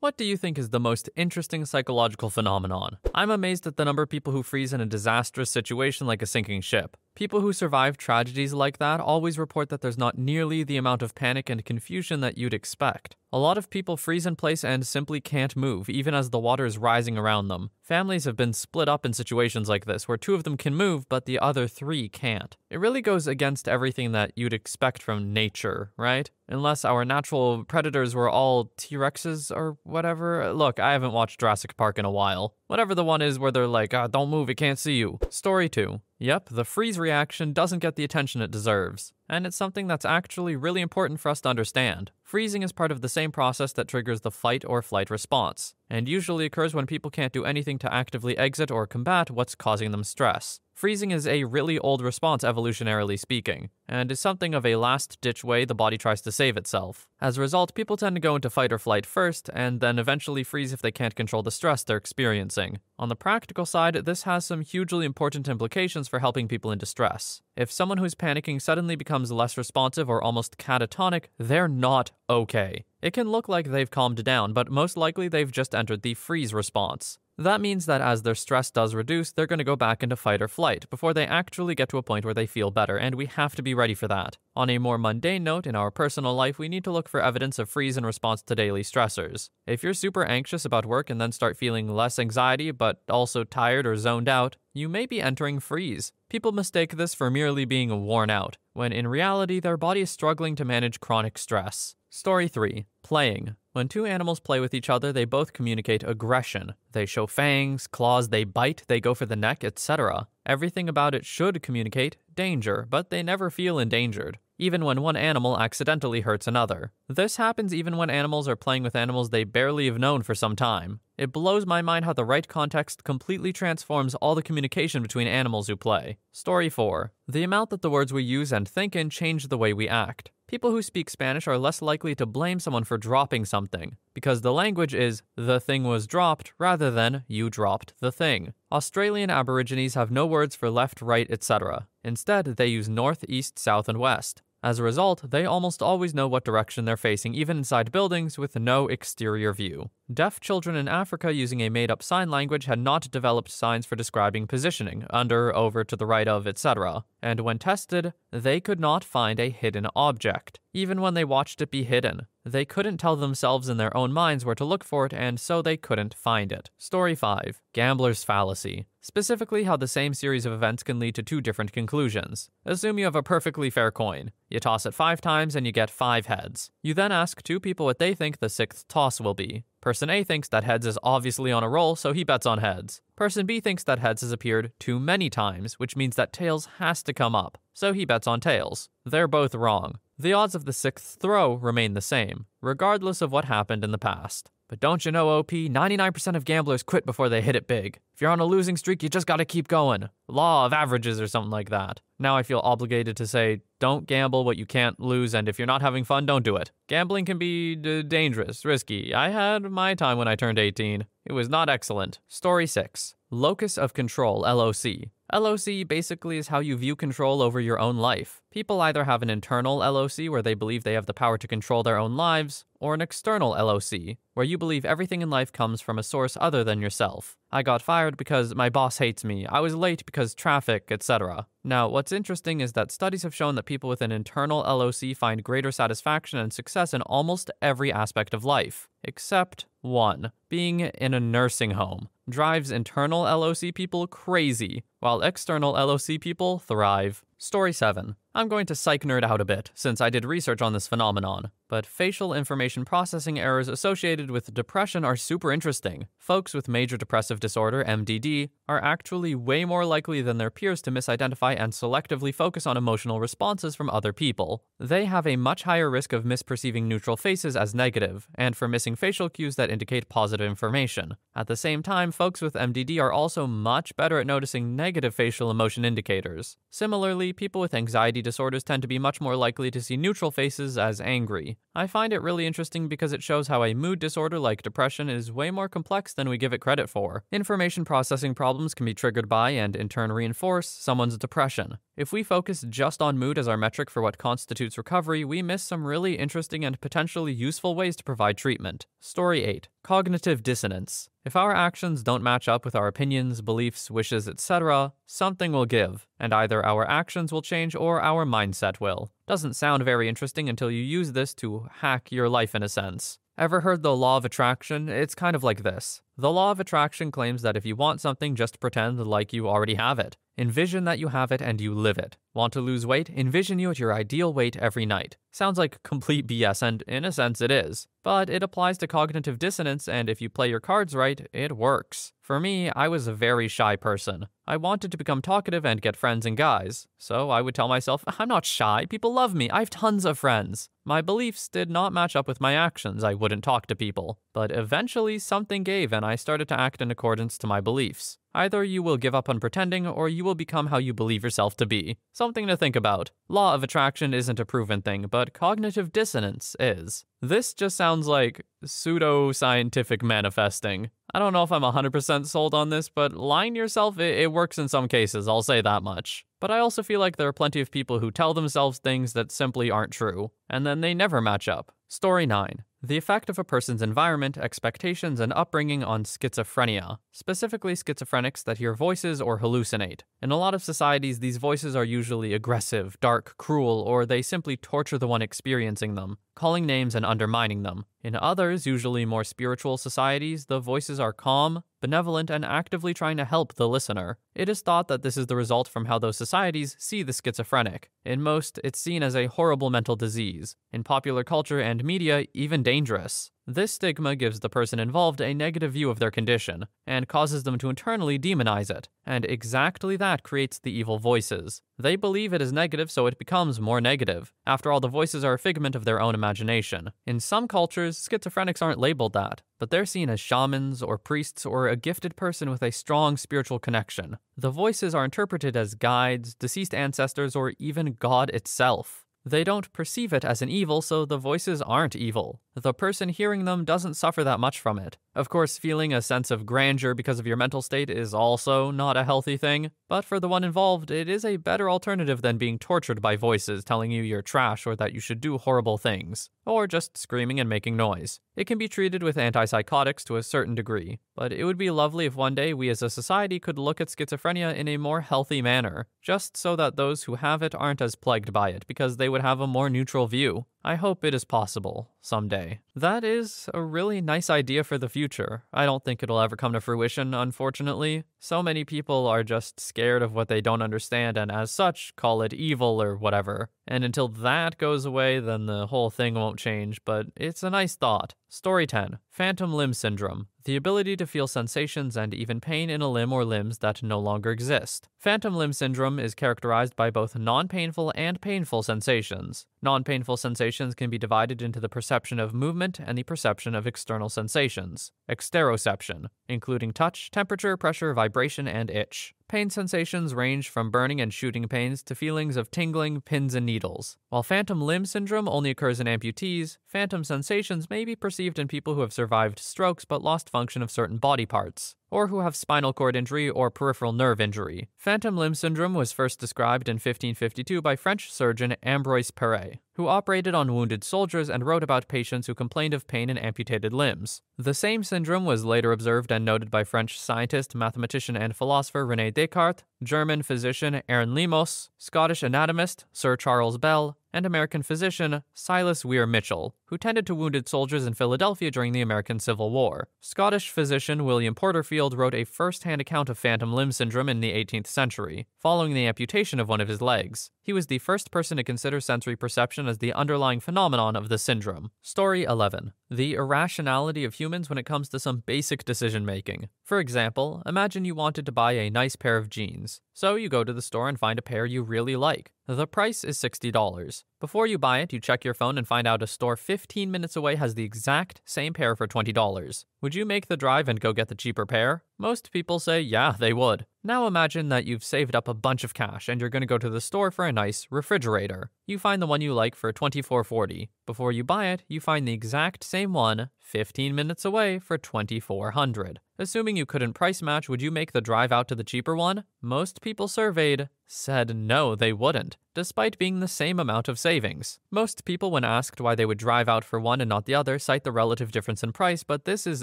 What do you think is the most interesting psychological phenomenon? I'm amazed at the number of people who freeze in a disastrous situation like a sinking ship. People who survive tragedies like that always report that there's not nearly the amount of panic and confusion that you'd expect. A lot of people freeze in place and simply can't move, even as the water is rising around them. Families have been split up in situations like this, where two of them can move, but the other three can't. It really goes against everything that you'd expect from nature, right? Unless our natural predators were all T-Rexes or whatever. Look, I haven't watched Jurassic Park in a while. Whatever the one is where they're like, don't move, it can't see you. Story 2. Yep, the freeze reaction doesn't get the attention it deserves. And it's something that's actually really important for us to understand. Freezing is part of the same process that triggers the fight or flight response, and usually occurs when people can't do anything to actively exit or combat what's causing them stress. Freezing is a really old response, evolutionarily speaking, and is something of a last-ditch way the body tries to save itself. As a result, people tend to go into fight or flight first, and then eventually freeze if they can't control the stress they're experiencing. On the practical side, this has some hugely important implications for helping people in distress. If someone who's panicking suddenly becomes less responsive or almost catatonic, they're not okay. It can look like they've calmed down, but most likely they've just entered the freeze response. That means that as their stress does reduce, they're going to go back into fight or flight before they actually get to a point where they feel better, and we have to be ready for that. On a more mundane note, in our personal life, we need to look for evidence of freeze in response to daily stressors. If you're super anxious about work and then start feeling less anxiety but also tired or zoned out, you may be entering freeze. People mistake this for merely being worn out, when in reality their body is struggling to manage chronic stress. Story 3. Playing. When two animals play with each other, they both communicate aggression. They show fangs, claws, they bite, they go for the neck, etc. Everything about it should communicate danger, but they never feel endangered, even when one animal accidentally hurts another. This happens even when animals are playing with animals they barely have known for some time. It blows my mind how the right context completely transforms all the communication between animals who play. Story 4. The amount that the words we use and think in change the way we act. People who speak Spanish are less likely to blame someone for dropping something, because the language is, the thing was dropped, rather than, you dropped the thing. Australian Aborigines have no words for left, right, etc. Instead, they use north, east, south, and west. As a result, they almost always know what direction they're facing, even inside buildings with no exterior view. Deaf children in Africa using a made-up sign language had not developed signs for describing positioning, under, over, to the right of, etc. And when tested, they could not find a hidden object, even when they watched it be hidden. They couldn't tell themselves in their own minds where to look for it, and so they couldn't find it. Story 5. Gambler's fallacy. Specifically, how the same series of events can lead to two different conclusions. Assume you have a perfectly fair coin. You toss it 5 times and you get 5 heads. You then ask 2 people what they think the 6th toss will be. Person A thinks that heads is obviously on a roll, so he bets on heads. Person B thinks that heads has appeared too many times, which means that tails has to come up, so he bets on tails. They're both wrong. The odds of the 6th throw remain the same, regardless of what happened in the past. But don't you know, OP, 99% of gamblers quit before they hit it big. If you're on a losing streak, you just gotta keep going. Law of averages or something like that. Now I feel obligated to say, don't gamble what you can't lose, and if you're not having fun, don't do it. Gambling can be dangerous, risky. I had my time when I turned 18. It was not excellent. Story 6. Locus of control, LOC. LOC basically is how you view control over your own life. People either have an internal LOC where they believe they have the power to control their own lives, or an external LOC, where you believe everything in life comes from a source other than yourself. I got fired because my boss hates me, I was late because traffic, etc. Now, what's interesting is that studies have shown that people with an internal LOC find greater satisfaction and success in almost every aspect of life, except one. Being in a nursing home drives internal LOC people crazy, while external LOC people thrive. Story 7. I'm going to psych nerd out a bit, since I did research on this phenomenon, but facial information processing errors associated with depression are super interesting. Folks with major depressive disorder, MDD, are actually way more likely than their peers to misidentify and selectively focus on emotional responses from other people. They have a much higher risk of misperceiving neutral faces as negative, and for missing facial cues that indicate positive positive information. At the same time, folks with MDD are also much better at noticing negative facial emotion indicators. Similarly, people with anxiety disorders tend to be much more likely to see neutral faces as angry. I find it really interesting because it shows how a mood disorder like depression is way more complex than we give it credit for. Information processing problems can be triggered by and in turn reinforce someone's depression. If we focus just on mood as our metric for what constitutes recovery, we miss some really interesting and potentially useful ways to provide treatment. Story 8. Cognitive dissonance. If our actions don't match up with our opinions, beliefs, wishes, etc., something will give, and either our actions will change or our mindset will. Doesn't sound very interesting until you use this to hack your life in a sense. Ever heard the law of attraction? It's kind of like this. The law of attraction claims that if you want something, just pretend like you already have it. Envision that you have it and you live it. Want to lose weight? Envision you at your ideal weight every night. Sounds like complete BS, and in a sense it is. But it applies to cognitive dissonance, and if you play your cards right, it works. For me, I was a very shy person. I wanted to become talkative and get friends and guys. So I would tell myself, I'm not shy, people love me, I have tons of friends. My beliefs did not match up with my actions, I wouldn't talk to people. But eventually something gave and I started to act in accordance to my beliefs. Either you will give up on pretending or you will become how you believe yourself to be. Something to think about. Law of attraction isn't a proven thing, but cognitive dissonance is. This just sounds like pseudo-scientific manifesting. I don't know if I'm 100% sold on this, but lying to yourself, it works in some cases, I'll say that much. But I also feel like there are plenty of people who tell themselves things that simply aren't true, and then they never match up. Story 9. The effect of a person's environment, expectations, and upbringing on schizophrenia, specifically schizophrenics that hear voices or hallucinate. In a lot of societies, these voices are usually aggressive, dark, cruel, or they simply torture the one experiencing them, calling names and undermining them. In others, usually more spiritual societies, the voices are calm, benevolent, and actively trying to help the listener. It is thought that this is the result from how those societies see the schizophrenic. In most, it's seen as a horrible mental disease. In popular culture and media, even dangerous. This stigma gives the person involved a negative view of their condition, and causes them to internally demonize it. And exactly that creates the evil voices. They believe it is negative, so it becomes more negative. After all, the voices are a figment of their own imagination. In some cultures, schizophrenics aren't labeled that, but they're seen as shamans or priests or a gifted person with a strong spiritual connection. The voices are interpreted as guides, deceased ancestors, or even God itself. They don't perceive it as an evil, so the voices aren't evil. The person hearing them doesn't suffer that much from it. Of course, feeling a sense of grandeur because of your mental state is also not a healthy thing, but for the one involved, it is a better alternative than being tortured by voices telling you you're trash or that you should do horrible things, or just screaming and making noise. It can be treated with antipsychotics to a certain degree, but it would be lovely if one day we as a society could look at schizophrenia in a more healthy manner, just so that those who have it aren't as plagued by it, because they would have a more neutral view. I hope it is possible someday. That is a really nice idea for the future. I don't think it'll ever come to fruition, unfortunately. So many people are just scared of what they don't understand and as such call it evil or whatever. And until that goes away, then the whole thing won't change, but it's a nice thought. Story 10. Phantom limb syndrome. The ability to feel sensations and even pain in a limb or limbs that no longer exist. Phantom limb syndrome is characterized by both non-painful and painful sensations. Non-painful sensations can be divided into the perception of movement and the perception of external sensations. Exteroception, including touch, temperature, pressure, vibration, and itch. Pain sensations range from burning and shooting pains to feelings of tingling, pins, and needles. While phantom limb syndrome only occurs in amputees, phantom sensations may be perceived in people who have survived strokes but lost function of certain body parts, or who have spinal cord injury or peripheral nerve injury. Phantom limb syndrome was first described in 1552 by French surgeon Ambroise Paré, who operated on wounded soldiers and wrote about patients who complained of pain in amputated limbs. The same syndrome was later observed and noted by French scientist, mathematician, and philosopher René Descartes, German physician Aaron Lemos, Scottish anatomist Sir Charles Bell, and American physician Silas Weir Mitchell, who tended to wounded soldiers in Philadelphia during the American Civil War. Scottish physician William Porterfield wrote a first-hand account of phantom limb syndrome in the 18th century, following the amputation of one of his legs. He was the first person to consider sensory perception as the underlying phenomenon of the syndrome. Story 11. The irrationality of humans when it comes to some basic decision-making. For example, imagine you wanted to buy a nice pair of jeans. So you go to the store and find a pair you really like. The price is $60. Before you buy it, you check your phone and find out a store 15 minutes away has the exact same pair for $20. Would you make the drive and go get the cheaper pair? Most people say yeah, they would. Now imagine that you've saved up a bunch of cash and you're going to go to the store for a nice refrigerator. You find the one you like for $24.40. Before you buy it, you find the exact same one 15 minutes away for $24.00. Assuming you couldn't price match, would you make the drive out to the cheaper one? Most people surveyed said no, they wouldn't, despite being the same amount of savings. Most people, when asked why they would drive out for one and not the other, cite the relative difference in price, but this is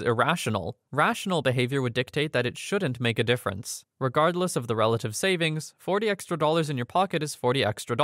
irrational. Rational behavior would dictate that it shouldn't make a difference. Regardless of the relative savings, $40 extra in your pocket is $40 extra,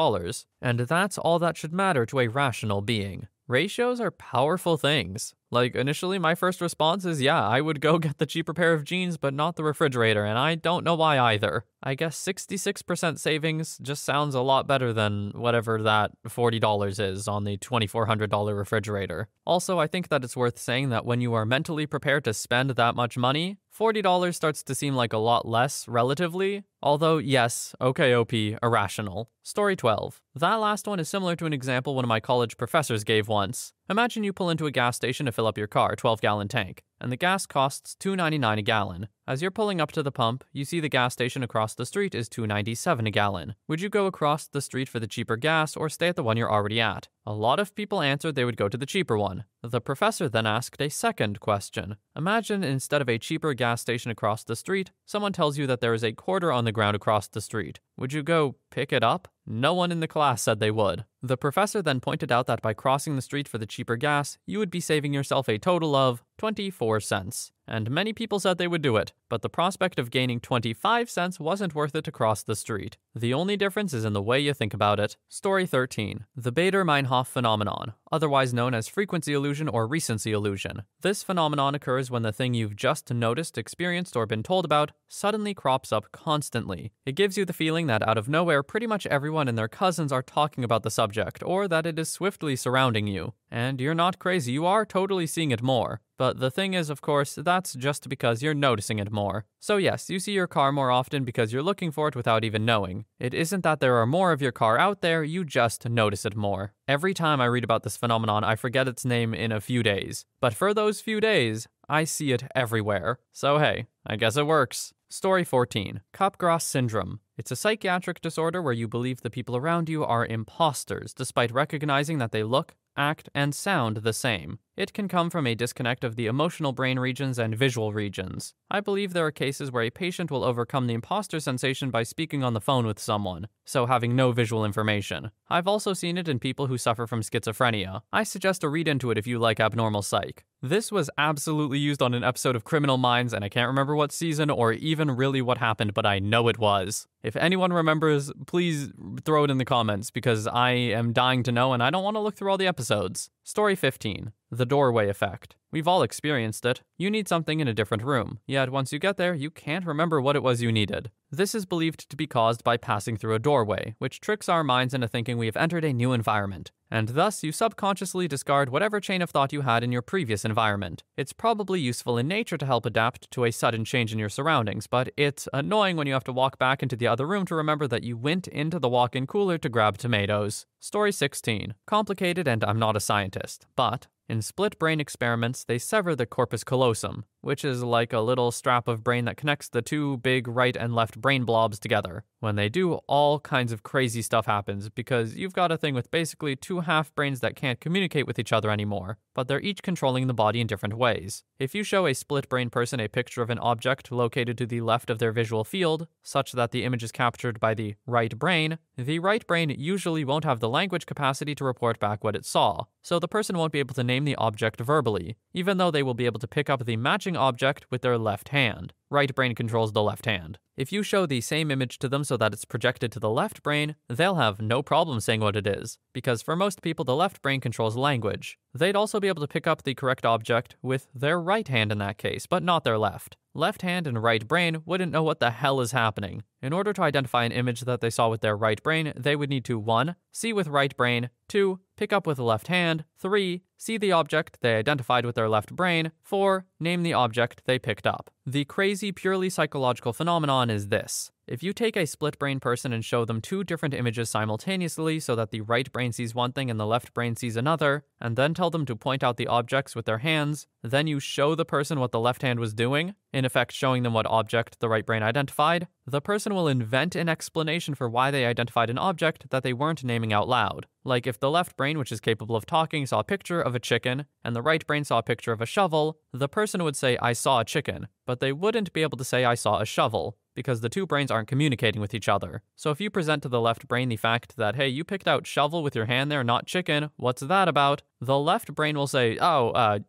and that's all that should matter to a rational being. Ratios are powerful things. Like, initially, my first response is, yeah, I would go get the cheaper pair of jeans, but not the refrigerator, and I don't know why either. I guess 66% savings just sounds a lot better than whatever that $40 is on the $2,400 refrigerator. Also, I think that it's worth saying that when you are mentally prepared to spend that much money, $40 starts to seem like a lot less, relatively. Although, yes, okay, OP, irrational. Story 12. That last one is similar to an example one of my college professors gave once. Imagine you pull into a gas station to fill up your car, 12-gallon tank, and the gas costs $2.99 a gallon. As you're pulling up to the pump, you see the gas station across the street is $2.97 a gallon. Would you go across the street for the cheaper gas or stay at the one you're already at? A lot of people answered they would go to the cheaper one. The professor then asked a second question. Imagine instead of a cheaper gas station across the street, someone tells you that there is a quarter on the ground across the street. Would you go pick it up? No one in the class said they would. The professor then pointed out that by crossing the street for the cheaper gas, you would be saving yourself a total of 24 cents. And many people said they would do it, but the prospect of gaining 25 cents wasn't worth it to cross the street. The only difference is in the way you think about it. Story 13. The Baader-Meinhof phenomenon, otherwise known as frequency illusion or recency illusion. This phenomenon occurs when the thing you've just noticed, experienced, or been told about suddenly crops up constantly. It gives you the feeling that out of nowhere, pretty much everyone and their cousins are talking about the subject, or that it is swiftly surrounding you. And you're not crazy, you are totally seeing it more. But the thing is, of course, that's just because you're noticing it more. So yes, you see your car more often because you're looking for it without even knowing. It isn't that there are more of your car out there, you just notice it more. Every time I read about this phenomenon, I forget its name in a few days. But for those few days, I see it everywhere. So hey, I guess it works. Story 14. Capgras syndrome. It's a psychiatric disorder where you believe the people around you are imposters, despite recognizing that they look, act, and sound the same. It can come from a disconnect of the emotional brain regions and visual regions. I believe there are cases where a patient will overcome the imposter sensation by speaking on the phone with someone, so having no visual information. I've also seen it in people who suffer from schizophrenia. I suggest a read into it if you like abnormal psych. This was absolutely used on an episode of Criminal Minds, and I can't remember what season or even really what happened, but I know it was. If anyone remembers, please throw it in the comments, because I am dying to know and I don't want to look through all the episodes. Story 15. The doorway effect. We've all experienced it. You need something in a different room, yet once you get there, you can't remember what it was you needed. This is believed to be caused by passing through a doorway, which tricks our minds into thinking we have entered a new environment, and thus you subconsciously discard whatever chain of thought you had in your previous environment. It's probably useful in nature to help adapt to a sudden change in your surroundings, but it's annoying when you have to walk back into the other room to remember that you went into the walk-in cooler to grab tomatoes. Story 16. Complicated, and I'm not a scientist, but in split brain experiments, they sever the corpus callosum, which is like a little strap of brain that connects the two big right and left brain blobs together. When they do, all kinds of crazy stuff happens because you've got a thing with basically two half brains that can't communicate with each other anymore, but they're each controlling the body in different ways. If you show a split brain person a picture of an object located to the left of their visual field, such that the image is captured by the right brain usually won't have the language capacity to report back what it saw, so the person won't be able to name the object verbally, even though they will be able to pick up the matching object with their left hand. Right brain controls the left hand. If you show the same image to them so that it's projected to the left brain, they'll have no problem saying what it is, because for most people the left brain controls language. They'd also be able to pick up the correct object with their right hand in that case, but not their left. Left hand and right brain wouldn't know what the hell is happening. In order to identify an image that they saw with their right brain, they would need to 1. See with right brain, 2. Pick up with the left hand, 3. See the object they identified with their left brain, 4. Name the object they picked up. The crazy, purely psychological phenomenon is this. If you take a split brain person and show them two different images simultaneously so that the right brain sees one thing and the left brain sees another, and then tell them to point out the objects with their hands, then you show the person what the left hand was doing, in effect showing them what object the right brain identified, the person will invent an explanation for why they identified an object that they weren't naming out loud. Like if the left brain, which is capable of talking, saw a picture of a chicken, and the right brain saw a picture of a shovel, the person would say, "I saw a chicken," but they wouldn't be able to say, "I saw a shovel," because the two brains aren't communicating with each other. So if you present to the left brain the fact that, hey, you picked out shovel with your hand there, not chicken, what's that about? The left brain will say,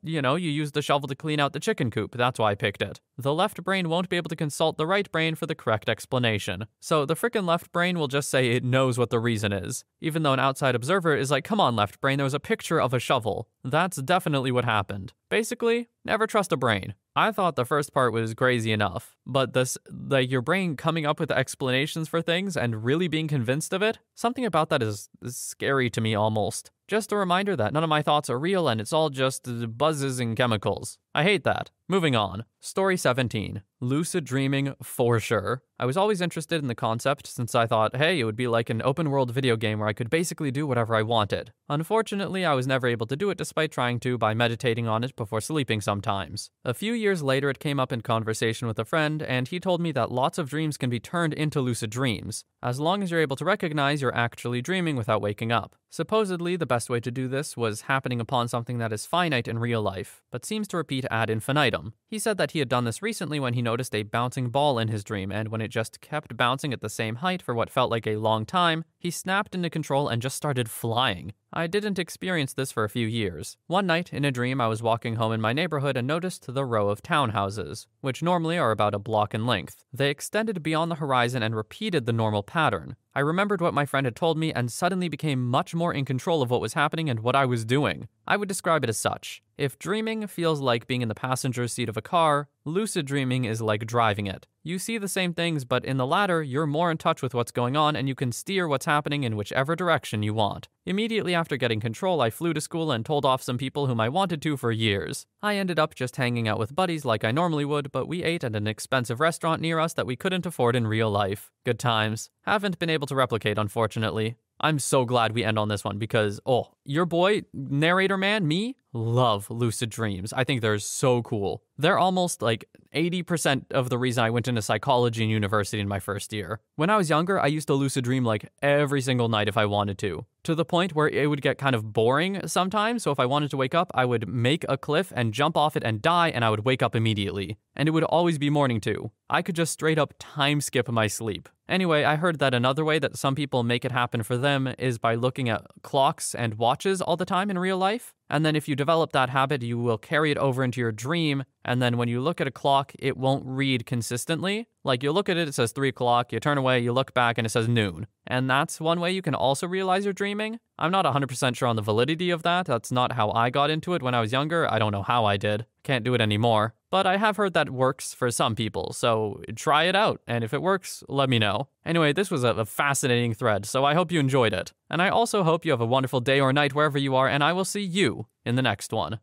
you used the shovel to clean out the chicken coop, that's why I picked it. The left brain won't be able to consult the right brain for the correct explanation. So the frickin' left brain will just say it knows what the reason is, even though an outside observer is like, come on left brain, there was a picture of a shovel. That's definitely what happened. Basically, never trust a brain. I thought the first part was crazy enough, but your brain coming up with explanations for things and really being convinced of it, something about that is scary to me almost. Just a reminder that none of my thoughts are real and it's all just buzzes and chemicals. I hate that. Moving on. Story 17. Lucid dreaming for sure. I was always interested in the concept since I thought, hey, it would be like an open world video game where I could basically do whatever I wanted. Unfortunately, I was never able to do it despite trying to by meditating on it before sleeping sometimes. A few years later, it came up in conversation with a friend, and he told me that lots of dreams can be turned into lucid dreams, as long as you're able to recognize you're actually dreaming without waking up. Supposedly, the best way to do this was happening upon something that is finite in real life, but seems to repeat ad infinitum. He said that he had done this recently when he noticed a bouncing ball in his dream, and when it just kept bouncing at the same height for what felt like a long time, he snapped into control and just started flying. I didn't experience this for a few years. One night, in a dream, I was walking home in my neighborhood and noticed the row of townhouses, which normally are about a block in length. They extended beyond the horizon and repeated the normal pattern. I remembered what my friend had told me and suddenly became much more in control of what was happening and what I was doing. I would describe it as such. If dreaming feels like being in the passenger seat of a car, lucid dreaming is like driving it. You see the same things, but in the latter, you're more in touch with what's going on and you can steer what's happening in whichever direction you want. Immediately after getting control, I flew to school and told off some people whom I wanted to for years. I ended up just hanging out with buddies like I normally would, but we ate at an expensive restaurant near us that we couldn't afford in real life. Good times. Haven't been able to replicate, unfortunately. I'm so glad we end on this one because, your boy, narrator man, me, love lucid dreams. I think they're so cool. They're almost like 80% of the reason I went into psychology in university in my first year. When I was younger, I used to lucid dream like every single night if I wanted to the point where it would get kind of boring sometimes. So if I wanted to wake up, I would make a cliff and jump off it and die, and I would wake up immediately. And it would always be morning too. I could just straight up time skip my sleep. Anyway, I heard that another way that some people make it happen for them is by looking at clocks and watches all the time in real life. And then if you develop that habit, you will carry it over into your dream. And then when you look at a clock, it won't read consistently. Like you look at it, it says 3 o'clock, you turn away, you look back, and it says noon. And that's one way you can also realize you're dreaming. I'm not 100% sure on the validity of that. That's not how I got into it when I was younger. I don't know how I did. Can't do it anymore. But I have heard that works for some people, so try it out. And if it works, let me know. Anyway, this was a fascinating thread, so I hope you enjoyed it. And I also hope you have a wonderful day or night wherever you are, and I will see you in the next one.